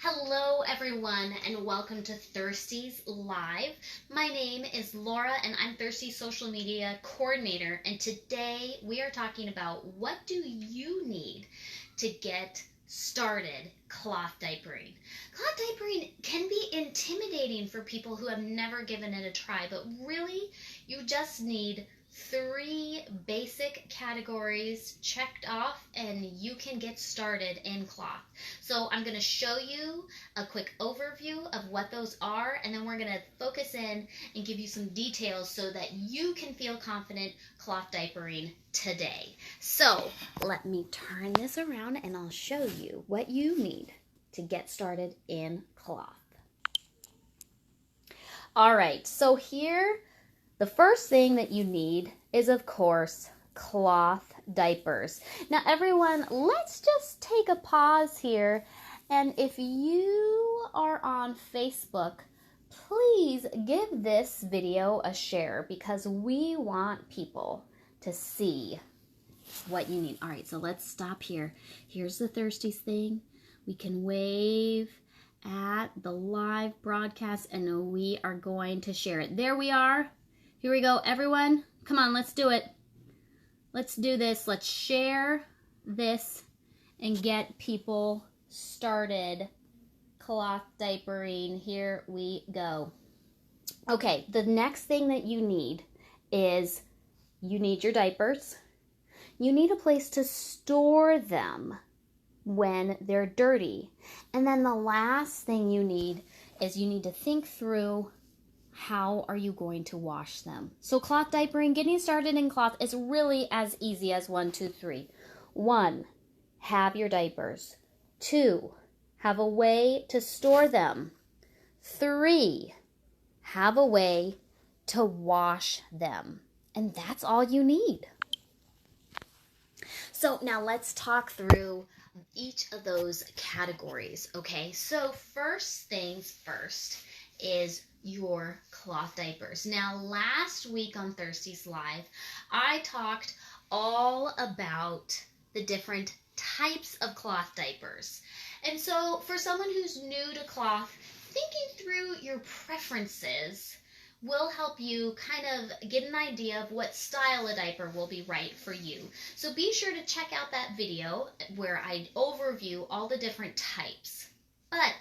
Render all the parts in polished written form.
Hello, everyone, and welcome to Thirsty's Live. My name is Laura, and I'm Thirsty's social media coordinator. And today we are talking about what do you need to get started cloth diapering. Cloth diapering can be intimidating for people who have never given it a try, but really, you just need 3 basic categories checked off and you can get started in cloth. So I'm going to show you a quick overview of what those are, and then we're going to focus in and give you some details so that you can feel confident cloth diapering today. So let me turn this around and I'll show you what you need to get started in cloth. All right, so here the first thing that you need is, of course, cloth diapers. Now, everyone, let's just take a pause here. And if you are on Facebook, please give this video a share because we want people to see what you need. All right, so let's stop here. Here's the Thirsties thing. We can wave at the live broadcast and we are going to share it. There we are. Here we go, everyone. Come on, let's do it. Let's do this. Let's share this and get people started cloth diapering. Here we go. Okay, the next thing that you need is you need your diapers. You need a place to store them when they're dirty. And then the last thing you need is you need to think through how are you going to wash them. So cloth diapering, getting started in cloth is really as easy as 1, 2, 3. 1, have your diapers. 2, have a way to store them. 3, have a way to wash them. And that's all you need. So now let's talk through each of those categories, okay? So first things first is your cloth diapers. Now, last week on Thirsty's Live, I talked all about the different types of cloth diapers. And so for someone who's new to cloth, thinking through your preferences will help you kind of get an idea of what style of diaper will be right for you. So be sure to check out that video where I overview all the different types. But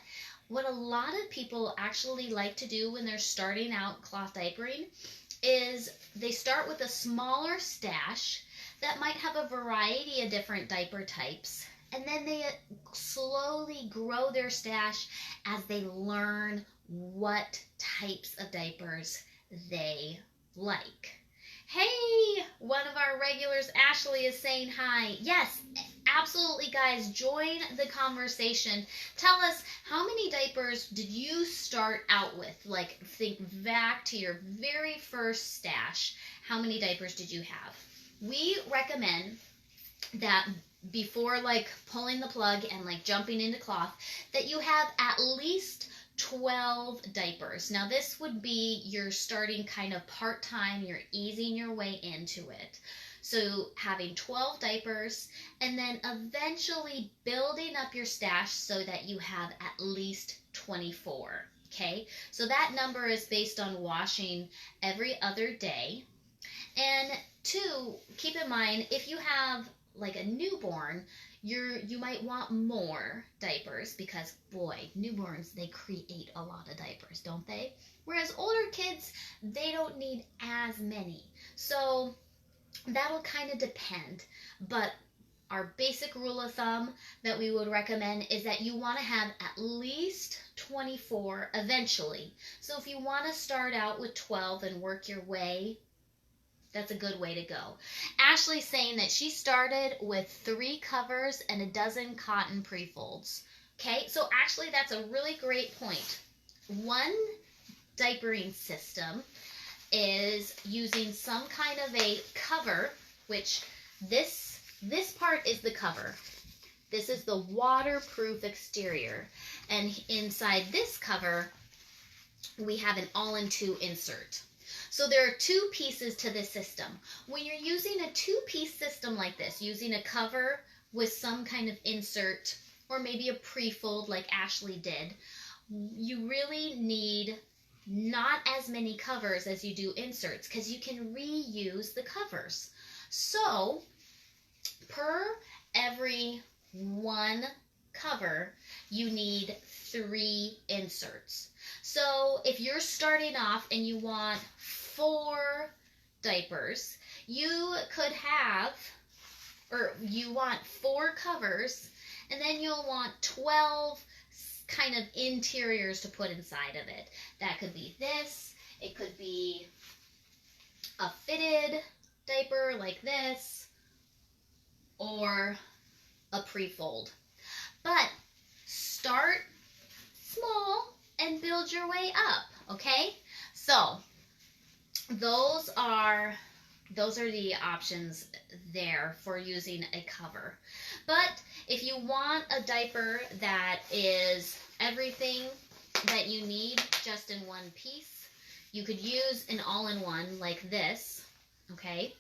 what a lot of people actually like to do when they're starting out cloth diapering is they start with a smaller stash that might have a variety of different diaper types, and then they slowly grow their stash as they learn what types of diapers they like. Hey, one of our regulars, Ashley, is saying hi. Yes, absolutely, guys. Join the conversation. Tell us, how many diapers did you start out with? Like, think back to your very first stash. How many diapers did you have? We recommend that before, like, pulling the plug and, like, jumping into cloth, that you have at least 12 diapers. Now this would be your starting kind of part-time, you're easing your way into it. So having 12 diapers and then eventually building up your stash so that you have at least 24. Okay, so that number is based on washing every other day. And 2, keep in mind, if you have like a newborn, you might want more diapers because, boy, newborns, they create a lot of diapers, don't they? Whereas older kids, they don't need as many. So that'll kind of depend. But our basic rule of thumb that we would recommend is that you want to have at least 24 eventually. So if you want to start out with 12 and work your way, that's a good way to go. Ashley's saying that she started with 3 covers and a dozen cotton pre-folds. Okay, so Ashley, that's a really great point. One diapering system is using some kind of a cover, which this part is the cover. This is the waterproof exterior. And inside this cover, we have an all-in-2 insert. So there are 2 pieces to this system. When you're using a 2-piece system like this, using a cover with some kind of insert or maybe a pre-fold like Ashley did, you really need not as many covers as you do inserts because you can reuse the covers. So per every one cover, you need 3 inserts. So if you're starting off and you want 4 diapers, you could have, or you want 4 covers, and then you'll want 12 kind of interiors to put inside of it. That could be this, it could be a fitted diaper like this, or a pre-fold. But start small and build your way up, okay? So those are the options there for using a cover. But if you want a diaper that is everything that you need just in one piece, you could use an all-in-one like this, okay?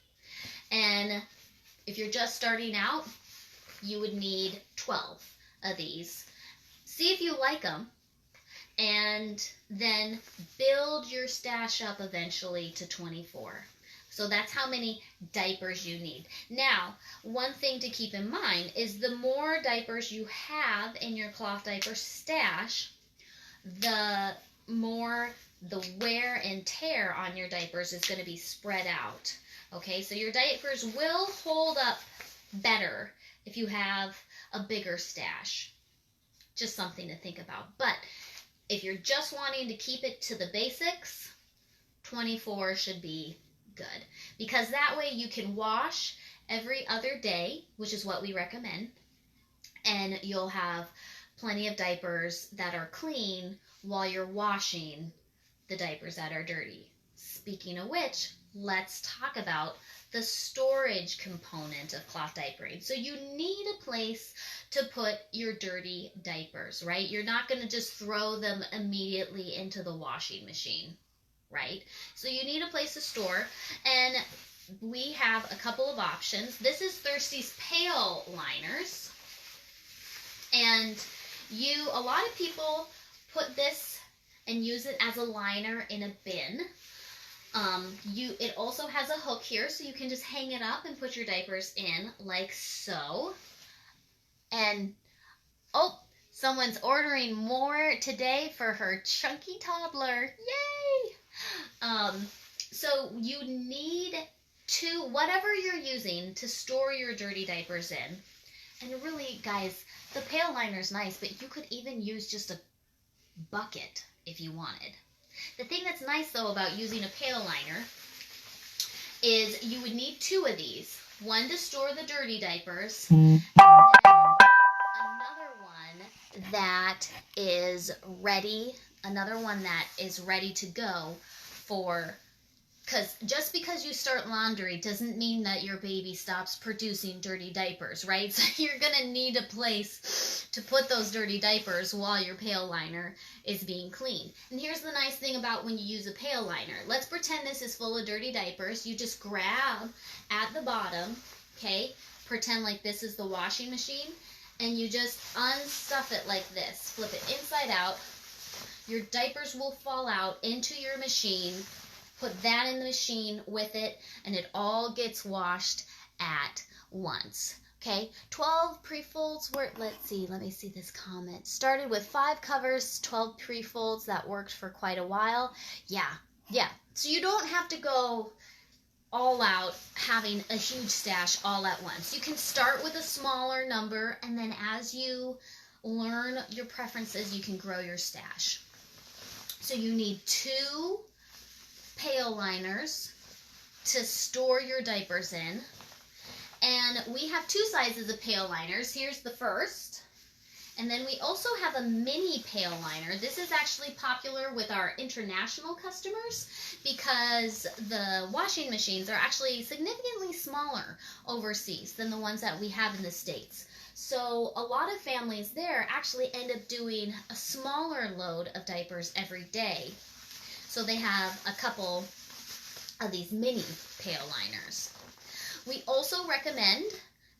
And if you're just starting out, you would need 12 of these. See if you like them, and then build your stash up eventually to 24. So that's how many diapers you need. Now, one thing to keep in mind is the more diapers you have in your cloth diaper stash, the more the wear and tear on your diapers is going to be spread out. Okay, so your diapers will hold up better if you have a bigger stash. Just something to think about. But if you're just wanting to keep it to the basics, 24 should be good. Because that way you can wash every other day, which is what we recommend. And you'll have plenty of diapers that are clean while you're washing the diapers that are dirty. Speaking of which, let's talk about the storage component of cloth diapering. So you need a place to put your dirty diapers, right? You're not going to just throw them immediately into the washing machine, right? So you need a place to store, and we have a couple of options. This is Thirsty's Pail Liners, and a lot of people put this and use it as a liner in a bin. It also has a hook here, so you can just hang it up and put your diapers in like so. And oh, someone's ordering more today for her chunky toddler. Yay! So you need whatever you're using to store your dirty diapers in. And really, guys, the pail liner's nice, but you could even use just a bucket if you wanted. The thing that's nice, though, about using a pail liner is you would need 2 of these. One to store the dirty diapers, and then another one that is ready to go for, because just because you start laundry doesn't mean that your baby stops producing dirty diapers, right? So you're going to need a place to put those dirty diapers while your pail liner is being cleaned. And here's the nice thing about when you use a pail liner. Let's pretend this is full of dirty diapers. You just grab at the bottom, okay? Pretend like this is the washing machine, and you just unstuff it like this. Flip it inside out. Your diapers will fall out into your machine. Put that in the machine with it, and it all gets washed at once. Okay, 12 pre-folds were, let me see this comment. Started with 5 covers, 12 pre-folds. That worked for quite a while. Yeah. So you don't have to go all out having a huge stash all at once. You can start with a smaller number, and then as you learn your preferences, you can grow your stash. So you need 2 pail liners to store your diapers in. And we have 2 sizes of pail liners. Here's the first. And then we also have a mini pail liner. This is actually popular with our international customers because the washing machines are actually significantly smaller overseas than the ones that we have in the States. So a lot of families there actually end up doing a smaller load of diapers every day. So they have a couple of these mini pail liners. We also recommend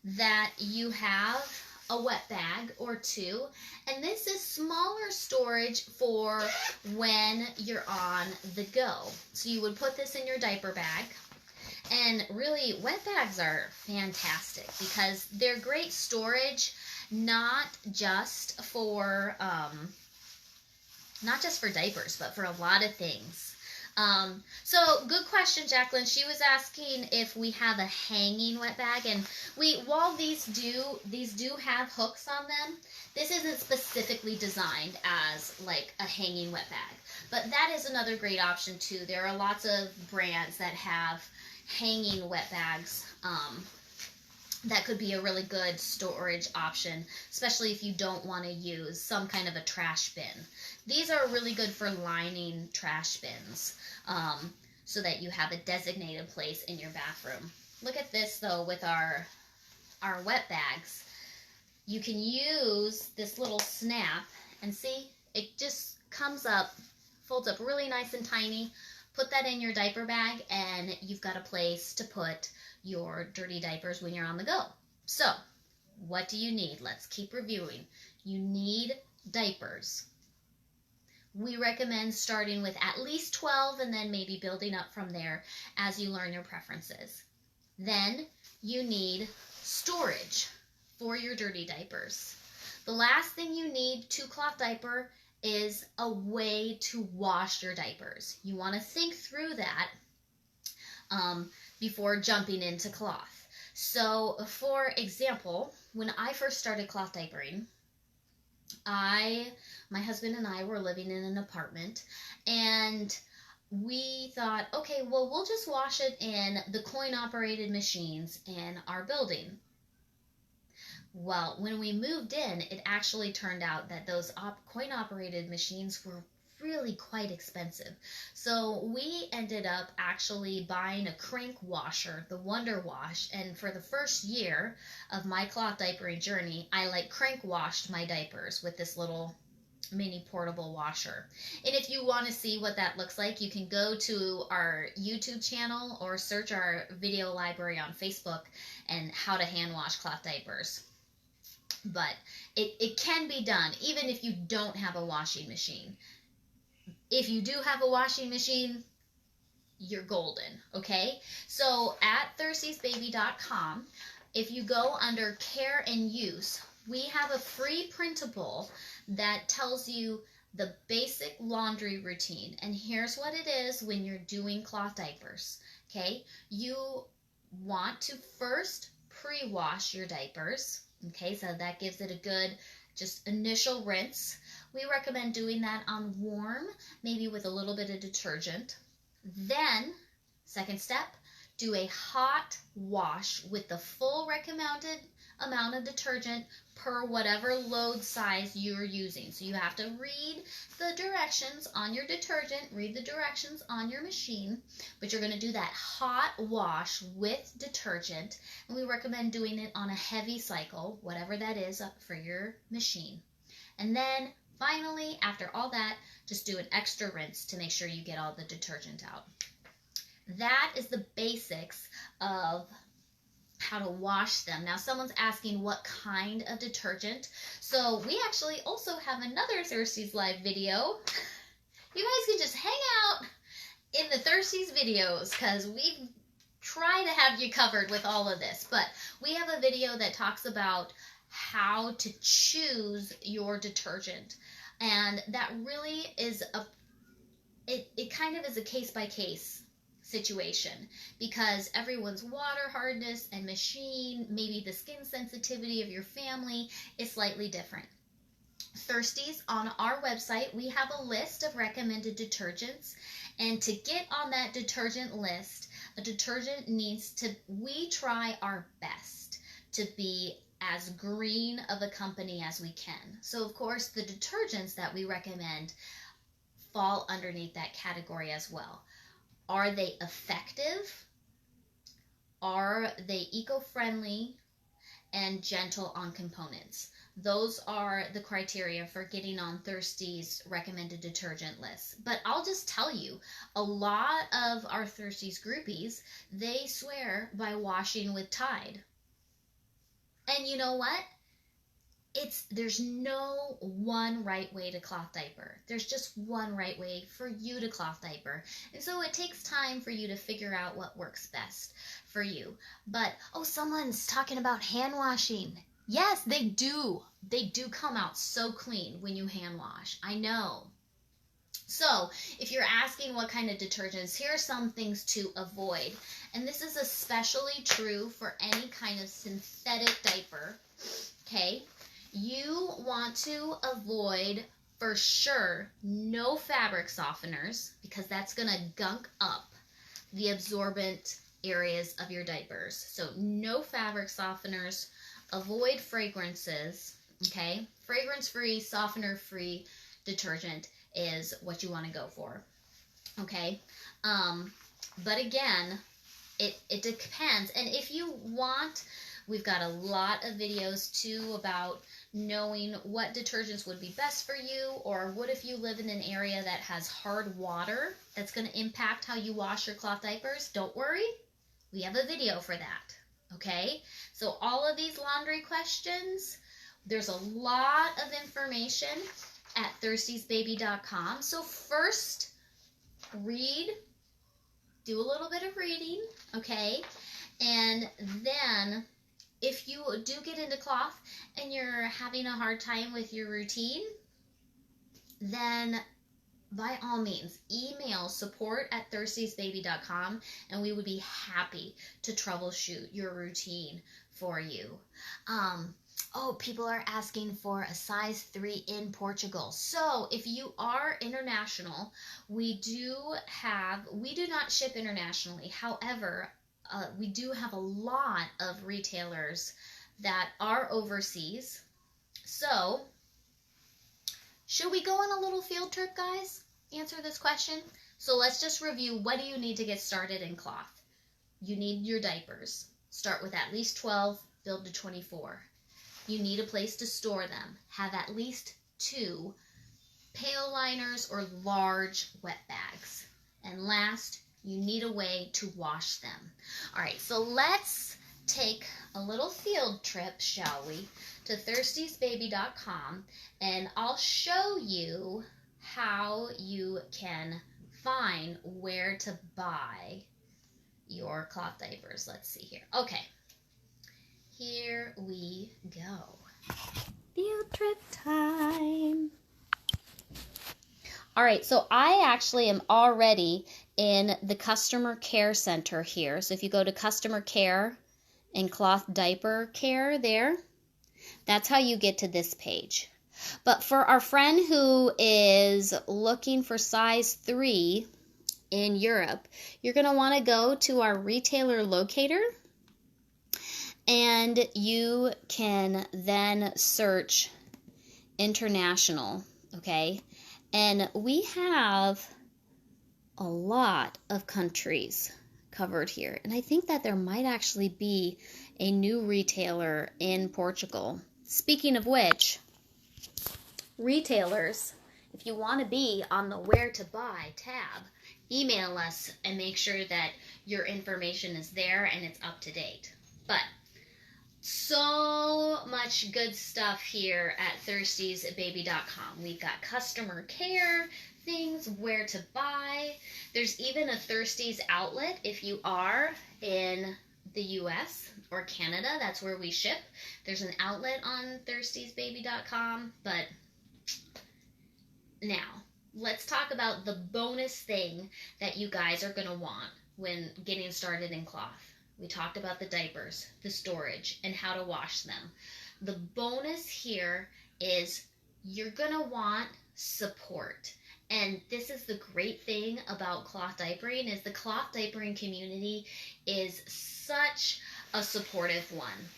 that you have a wet bag or two, and this is smaller storage for when you're on the go. So you would put this in your diaper bag. And really, wet bags are fantastic because they're great storage, not just for diapers, but for a lot of things. So good question, Jacqueline. She was asking if we have a hanging wet bag, and while these do have hooks on them, this isn't specifically designed as like a hanging wet bag. But that is another great option too. There are lots of brands that have hanging wet bags. That could be a really good storage option, especially if you don't want to use some kind of a trash bin. These are really good for lining trash bins, so that you have a designated place in your bathroom. Look at this though with our wet bags. You can use this little snap and see, it just comes up, folds up really nice and tiny. Put that in your diaper bag and you've got a place to put your dirty diapers when you're on the go. So, what do you need? Let's keep reviewing. You need diapers. We recommend starting with at least 12 and then maybe building up from there as you learn your preferences. Then you need storage for your dirty diapers. The last thing you need to cloth diaper is a way to wash your diapers. You want to think through that before jumping into cloth. So, for example, when I first started cloth diapering, my husband and I were living in an apartment, and we thought, okay, well, we'll just wash it in the coin-operated machines in our building. Well, when we moved in, it actually turned out that those coin-operated machines were really quite expensive. So we ended up actually buying a crank washer, the Wonder Wash, and for the first year of my cloth diapering journey, I crank washed my diapers with this little mini portable washer. And if you want to see what that looks like, you can go to our YouTube channel or search our video library on Facebook and how to hand wash cloth diapers. But it can be done even if you don't have a washing machine. If you do have a washing machine, you're golden, okay? So at thirstiesbaby.com, if you go under care and use, we have a free printable that tells you the basic laundry routine. And here's what it is when you're doing cloth diapers, okay? You want to first pre-wash your diapers, okay? So that gives it a good just initial rinse. We recommend doing that on warm, maybe with a little bit of detergent. Then, second step, do a hot wash with the full recommended amount of detergent per whatever load size you're using. So you have to read the directions on your detergent, read the directions on your machine, but you're going to do that hot wash with detergent, and we recommend doing it on a heavy cycle, whatever that is up for your machine. And then finally, after all that, just do an extra rinse to make sure you get all the detergent out. That is the basics of how to wash them. Now, someone's asking what kind of detergent. So we actually also have another Thirsties Live video. You guys can just hang out in the Thirsties videos because we try to have you covered with all of this. But we have a video that talks about how to choose your detergent. And that really is it kind of is a case-by-case situation because everyone's water hardness and machine, maybe the skin sensitivity of your family is slightly different. Thirsties, on our website, we have a list of recommended detergents, and to get on that detergent list, a detergent we try our best to be as green of a company as we can. So of course, the detergents that we recommend fall underneath that category as well. Are they effective? Are they eco-friendly and gentle on components? Those are the criteria for getting on Thirsty's recommended detergent list. But I'll just tell you, a lot of our Thirsty's groupies, they swear by washing with Tide. And you know what? there's no one right way to cloth diaper. There's just one right way for you to cloth diaper. And so it takes time for you to figure out what works best for you. But, oh, someone's talking about hand washing. Yes, they do. They do come out so clean when you hand wash. I know. So, if you're asking what kind of detergents, here are some things to avoid. And this is especially true for any kind of synthetic diaper. Okay? You want to avoid, for sure, no fabric softeners, because that's going to gunk up the absorbent areas of your diapers. So no fabric softeners. Avoid fragrances, okay? Fragrance-free, softener-free detergent is what you want to go for, okay? But again, it depends. And if you want, we've got a lot of videos too about knowing what detergents would be best for you, or what if you live in an area that has hard water that's going to impact how you wash your cloth diapers. Don't worry, we have a video for that, okay? So all of these laundry questions, there's a lot of information at thirstiesbaby.com. So first, read, do a little bit of reading, okay? And then if you do get into cloth and you're having a hard time with your routine, then by all means, email support@thirstiesbaby.com and we would be happy to troubleshoot your routine for you. Oh, people are asking for a size 3 in Portugal. So if you are international, we do not ship internationally. However, we do have a lot of retailers that are overseas. So, should we go on a little field trip, guys? Answer this question. So let's just review, what do you need to get started in cloth? You need your diapers. Start with at least 12, build to 24. You need a place to store them. Have at least 2 pail liners or large wet bags. And last, you need a way to wash them. All right, so let's take a little field trip, shall we, to thirstiesbaby.com, and I'll show you how you can find where to buy your cloth diapers. Let's see here. Okay, here we go. Field trip time. All right, so I actually am already in the customer care center here. So if you go to customer care and cloth diaper care there, that's how you get to this page. But for our friend who is looking for size 3 in Europe, you're going to want to go to our retailer locator, and you can then search international, okay? And we have a lot of countries covered here. And I think that there might actually be a new retailer in Portugal. Speaking of which, retailers, if you want to be on the where to buy tab, email us and make sure that your information is there and it's up to date. But so much good stuff here at thirstiesbaby.com. We've got customer care things, where to buy. There's even a Thirsties outlet if you are in the US or Canada. That's where we ship. There's an outlet on thirstiesbaby.com. But now, let's talk about the bonus thing that you guys are going to want when getting started in cloth. We talked about the diapers, the storage, and how to wash them. The bonus here is you're going to want support. And this is the great thing about cloth diapering, is the cloth diapering community is such a supportive one.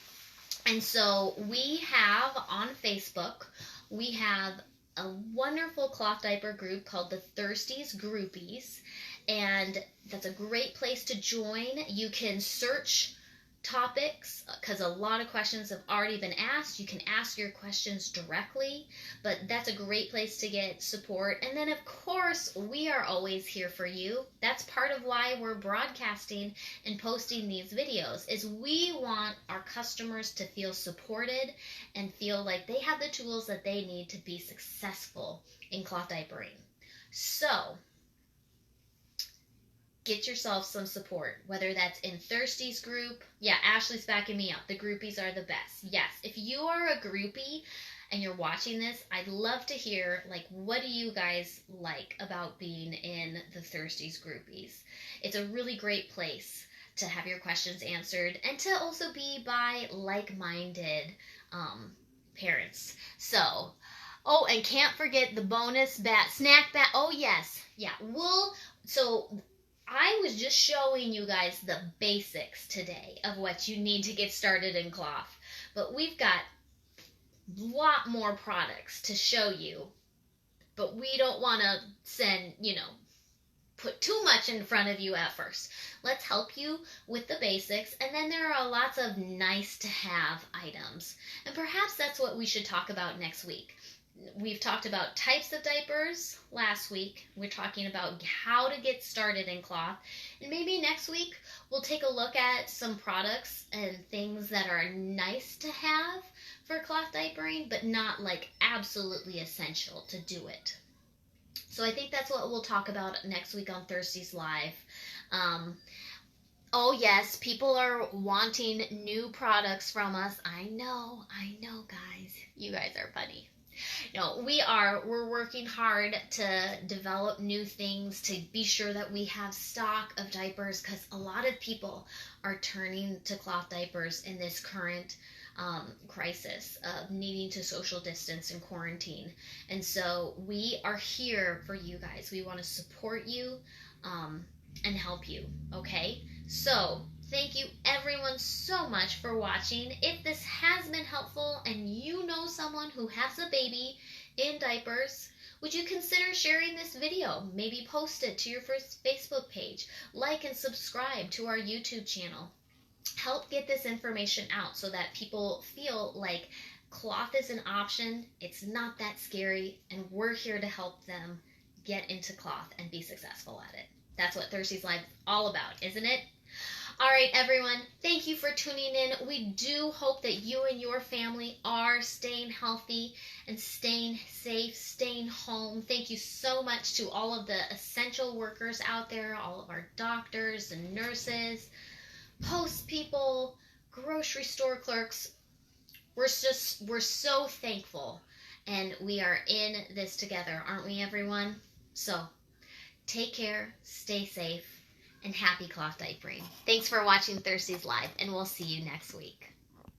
And so we have on Facebook, we have a wonderful cloth diaper group called the Thirsties Groupies. And that's a great place to join. You can search topics, because a lot of questions have already been asked. You can ask your questions directly, but that's a great place to get support. And then, of course, we are always here for you. That's part of why we're broadcasting and posting these videos, is we want our customers to feel supported and feel like they have the tools that they need to be successful in cloth diapering. So get yourself some support, whether that's in Thirsty's group. Yeah, Ashley's backing me up. The groupies are the best. Yes, if you are a groupie and you're watching this, I'd love to hear, like, what do you guys like about being in the Thirsty's groupies? It's a really great place to have your questions answered and to also be by like-minded parents. So, oh, and can't forget the bonus snack bat. Oh, yes. Yeah, so I was just showing you guys the basics today of what you need to get started in cloth. But we've got a lot more products to show you. But we don't want to put too much in front of you at first. Let's help you with the basics. And then there are lots of nice to have items. And perhaps that's what we should talk about next week. We've talked about types of diapers last week. We're talking about how to get started in cloth. And maybe next week we'll take a look at some products and things that are nice to have for cloth diapering, but not like absolutely essential to do it. So I think that's what we'll talk about next week on Thursday's Live. Oh yes, people are wanting new products from us. I know guys. You guys are funny. No, we're working hard to develop new things to be sure that we have stock of diapers, because a lot of people are turning to cloth diapers in this current crisis of needing to social distance and quarantine. And so we are here for you guys. We want to support you and help you, okay? So thank you everyone so much for watching. If this has been helpful and you know someone who has a baby in diapers, would you consider sharing this video? Maybe post it to your first Facebook page. Like and subscribe to our YouTube channel. Help get this information out so that people feel like cloth is an option. It's not that scary, and we're here to help them get into cloth and be successful at it. That's what Thursday's Live is all about, isn't it? All right, everyone, thank you for tuning in. We do hope that you and your family are staying healthy and staying safe, staying home. Thank you so much to all of the essential workers out there, all of our doctors and nurses, post people, grocery store clerks. We're so thankful, and we are in this together, aren't we, everyone? So take care, stay safe, and happy cloth diapering. Thanks for watching Thursday's Live, and we'll see you next week.